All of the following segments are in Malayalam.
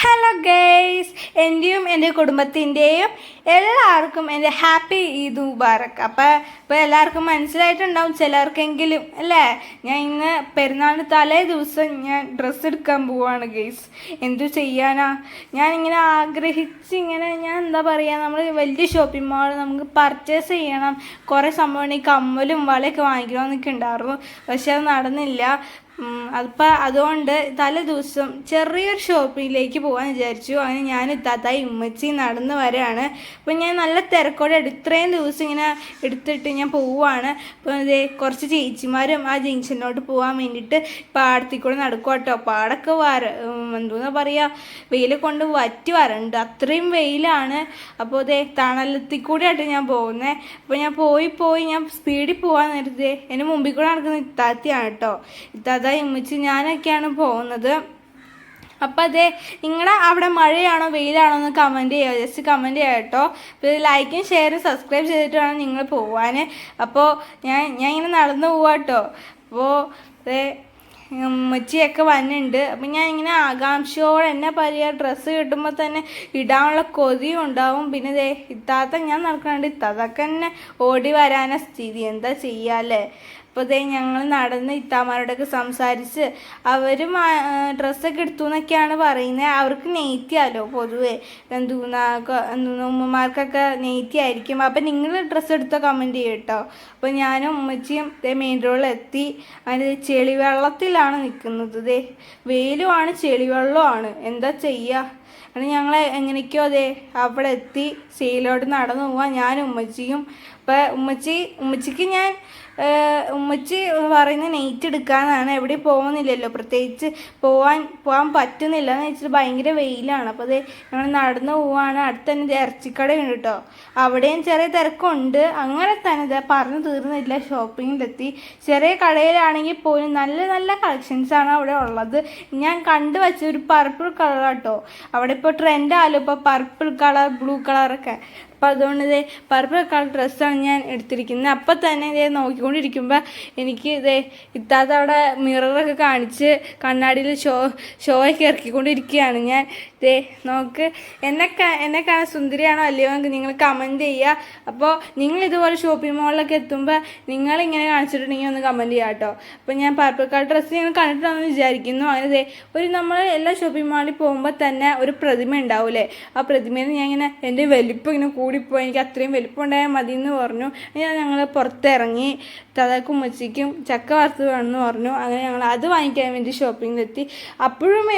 ഹലോ ഗൈസ്, എൻ്റെയും എൻ്റെ കുടുംബത്തിൻ്റെയും എല്ലാവർക്കും എൻ്റെ ഹാപ്പി ഈദ് മുബാറക്ക്. അപ്പോൾ എല്ലാവർക്കും മനസ്സിലായിട്ടുണ്ടാവും ചിലർക്കെങ്കിലും അല്ലേ. ഞാൻ ഇന്ന് പെരുന്നാളിന് തലേ ദിവസം ഞാൻ ഡ്രസ്സ് എടുക്കാൻ പോവാണ് ഗൈസ്. എന്തു ചെയ്യാനാ, ഞാനിങ്ങനെ ആഗ്രഹിച്ച് ഞാൻ എന്താ പറയുക, നമ്മൾ വലിയ ഷോപ്പിംഗ് മാൾ നമുക്ക് പർച്ചേസ് ചെയ്യണം, കുറേ സംഭവം ഈ കമ്മലും വളയൊക്കെ വാങ്ങിക്കണമെന്നൊക്കെ ഉണ്ടായിരുന്നു. പക്ഷെ അത് നടന്നില്ല. അതുകൊണ്ട് തലേ ദിവസം ചെറിയൊരു ഷോപ്പിങ്ങിലേക്ക് പോകാൻ വിചാരിച്ചു. അങ്ങനെ ഞാൻ ഇത്താത്തായി ഉമ്മച്ചി നടന്ന് വരാണ്. അപ്പോൾ ഞാൻ നല്ല തിരക്കോടെ ഇത്രയും ദിവസം ഇങ്ങനെ എടുത്തിട്ട് ഞാൻ പോവുകയാണ്. അപ്പോൾ അതേ കുറച്ച് ചേച്ചിമാരും ആ ജംഗ്ഷനിലോട്ട് പോകാൻ വേണ്ടിയിട്ട് പാടത്തിൽ കൂടെ നടക്കുക കേട്ടോ. പാടൊക്കെ എന്തോന്നാ പറയുക, വെയിൽ കൊണ്ട് വറ്റി വരണ്ട്, അത്രയും വെയിലാണ്. അപ്പോൾ അതേ തണലത്തിൽ കൂടെയായിട്ട് ഞാൻ പോകുന്നത്. അപ്പോൾ ഞാൻ പോയി ഞാൻ സ്പീഡിൽ പോകാൻ നേരത്തെ എൻ്റെ മുമ്പിൽ കൂടെ നടക്കുന്ന ഇത്താത്തിയാണ് കേട്ടോ. ഇത്താത്ത ഉമ്മച്ചി ഞാനൊക്കെയാണ് പോകുന്നത്. അപ്പോൾ അതെ, നിങ്ങളുടെ അവിടെ മഴയാണോ വെയിലാണോ എന്ന് കമൻറ്റ് ചെയ്യുക, ജസ്റ്റ് കമൻറ്റ് ചെയ്യുക കേട്ടോ. അപ്പോൾ ലൈക്കും ഷെയറും സബ്സ്ക്രൈബ് ചെയ്തിട്ട് വേണം നിങ്ങൾ പോകാൻ. അപ്പോൾ ഞാൻ ഇങ്ങനെ നടന്നു പോവാം കേട്ടോ. അപ്പോൾ അതെ ഉമ്മച്ചിയൊക്കെ വന്നിട്ടുണ്ട്. അപ്പം ഞാൻ ഇങ്ങനെ ആകാംക്ഷയോടെ എന്നെ പറയുക, ഡ്രസ്സ് കിട്ടുമ്പോൾ തന്നെ ഇടാനുള്ള കൊതിയും ഉണ്ടാവും. പിന്നെ ദേ ഇത്താത്ത ഞാൻ നടക്കണുണ്ട്, ഇത്താത്തൊക്കെ തന്നെ ഓടി വരാനാ സ്ഥിതി, എന്താ ചെയ്യാല്ലേ. അപ്പോൾ അതേ ഞങ്ങൾ നടന്ന് ഇത്താമാരോടൊക്കെ സംസാരിച്ച് അവരും ഡ്രസ്സൊക്കെ എടുത്തു എന്നൊക്കെയാണ് പറയുന്നത്. അവർക്ക് നെയ്റ്റിയാലോ പൊതുവേ, ഉമ്മമാർക്കൊക്കെ നെയ്റ്റി ആയിരിക്കും. അപ്പം നിങ്ങൾ ഡ്രസ്സ് എടുത്തോ കമൻറ്റ് ചെയ്യും കേട്ടോ. അപ്പോൾ ഞാനും ഉമ്മച്ചിയും മെയിൻ റോഡിലെത്തി. അതിന് ചെളിവെള്ളത്തിലാണ് നിൽക്കുന്നത്. വെയിലുമാണ് ചെളിവെള്ളമാണ്, എന്താ ചെയ്യുക. അങ്ങനെ ഞങ്ങൾ എങ്ങനെയൊക്കെയോ അവിടെ എത്തി സീലോട്ട് നടന്നു പോവാൻ ഞാനും ഉമ്മച്ചിയും. അപ്പം ഉമ്മച്ചിക്ക് ഉമ്മച്ചി പറയുന്ന നെയ്റ്റ് എടുക്കാനാണ്. എവിടെ പോകുന്നില്ലല്ലോ, പ്രത്യേകിച്ച് പോകാൻ പറ്റുന്നില്ല എന്ന് വെച്ചിട്ട് ഭയങ്കര വെയിലാണ്. അപ്പോൾ ഞങ്ങൾ നടന്നു പോവാണ്. അടുത്ത് തന്നെ ഇറച്ചിക്കടയുണ്ട് കേട്ടോ, അവിടെയും ചെറിയ തിരക്കുണ്ട്. അങ്ങനെ തന്നെ പറഞ്ഞു തീർന്നില്ല, ഷോപ്പിങ്ങിലെത്തി. ചെറിയ കടയിലാണെങ്കിൽ പോലും നല്ല നല്ല കളക്ഷൻസാണ് അവിടെ ഉള്ളത്. ഞാൻ കണ്ടുവച്ച ഒരു പർപ്പിൾ കളർ കേട്ടോ, അവിടെ ഇപ്പോൾ ട്രെൻഡാലോ ഇപ്പോൾ പർപ്പിൾ കളർ ബ്ലൂ കളറൊക്കെ. അപ്പോൾ അതുകൊണ്ട് പർപ്പിൾ കളർ ഡ്രസ്സാണ് ഞാൻ എടുത്തിരിക്കുന്നത്. അപ്പം തന്നെ നോക്കിക്കൊണ്ടിരിക്കുമ്പോൾ എനിക്ക് ഇത്താത്ത അവിടെ മിററൊക്കെ കാണിച്ച് കണ്ണാടിയിൽ ഷോയൊക്കെ ഇറക്കിക്കൊണ്ടിരിക്കുകയാണ്. ഞാൻ നോക്ക്, എന്നെ കാണാൻ സുന്ദരിയാണോ അല്ലയോ എന്ന് നിങ്ങൾ കമൻറ്റ് ചെയ്യുക. അപ്പോൾ നിങ്ങൾ ഇതുപോലെ ഷോപ്പിംഗ് മാളിലൊക്കെ എത്തുമ്പോൾ നിങ്ങളിങ്ങനെ കാണിച്ചിട്ടുണ്ടെങ്കിൽ ഒന്ന് കമൻറ്റ് ചെയ്യുക കേട്ടോ. അപ്പോൾ ഞാൻ പർപ്പിൾ കളർ ഡ്രസ്സ് നിങ്ങൾ കണ്ടിട്ടുണ്ടെന്ന് വിചാരിക്കുന്നു. അങ്ങനെ നമ്മൾ എല്ലാ ഷോപ്പിംഗ് മാളിൽ പോകുമ്പോൾ തന്നെ ഒരു പ്രതിമ ഉണ്ടാവില്ലേ, ആ പ്രതിമയിൽ ഞാൻ എൻ്റെ വലിപ്പം ഇങ്ങനെ കൂടിപ്പോയി, എനിക്ക് അത്രയും വലിപ്പം ഉണ്ടായാൽ മതി എന്ന് പറഞ്ഞു. ഞങ്ങൾ പുറത്തിറങ്ങി. തതാക്കും ഉമ്മച്ചിക്കും ചക്ക വറുത്ത് വേണമെന്ന് പറഞ്ഞു. അങ്ങനെ ഞങ്ങൾ അത് വാങ്ങിക്കാൻ വേണ്ടി ഷോപ്പിങ്ങിലെത്തി. അപ്പോഴും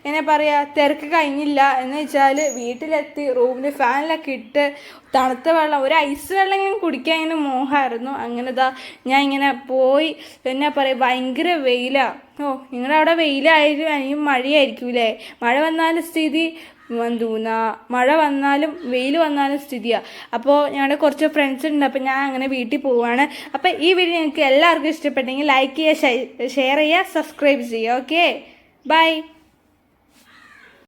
എന്നാ പറയുക, തിരക്ക് കഴിഞ്ഞില്ല. എന്ന് വെച്ചാൽ വീട്ടിലെത്തി റൂമിൽ ഫാനിലൊക്കെ ഇട്ട് തണുത്ത വെള്ളം, ഒരു ഐസ് വെള്ളം ഇങ്ങനെ കുടിക്കാൻ ഇങ്ങനെ മോഹമായിരുന്നു. അങ്ങനെ ഞാൻ ഇങ്ങനെ പോയി. എന്നാ പറയുക, ഭയങ്കര വെയിലാണ്. നിങ്ങളുടെ അവിടെ വെയിലായാലും അല്ലെങ്കിൽ മഴയായിരിക്കൂലേ. മഴ വന്നാലും സ്ഥിതി മഴ വന്നാലും വെയിൽ വന്നാലും സ്ഥിതിയാണ്. അപ്പോൾ ഞങ്ങളുടെ കുറച്ച് ഫ്രണ്ട്സ് ഉണ്ട്, അപ്പോൾ ഞാൻ അങ്ങനെ വീട്ടിൽ പോവുകയാണ്. അപ്പോൾ ഈ വീഡിയോ നിങ്ങൾക്ക് എല്ലാവർക്കും ഇഷ്ടപ്പെട്ടെങ്കിൽ ലൈക്ക് ചെയ്യുക, ഷെയർ ചെയ്യുക, സബ്സ്ക്രൈബ് ചെയ്യുക. Okay, by.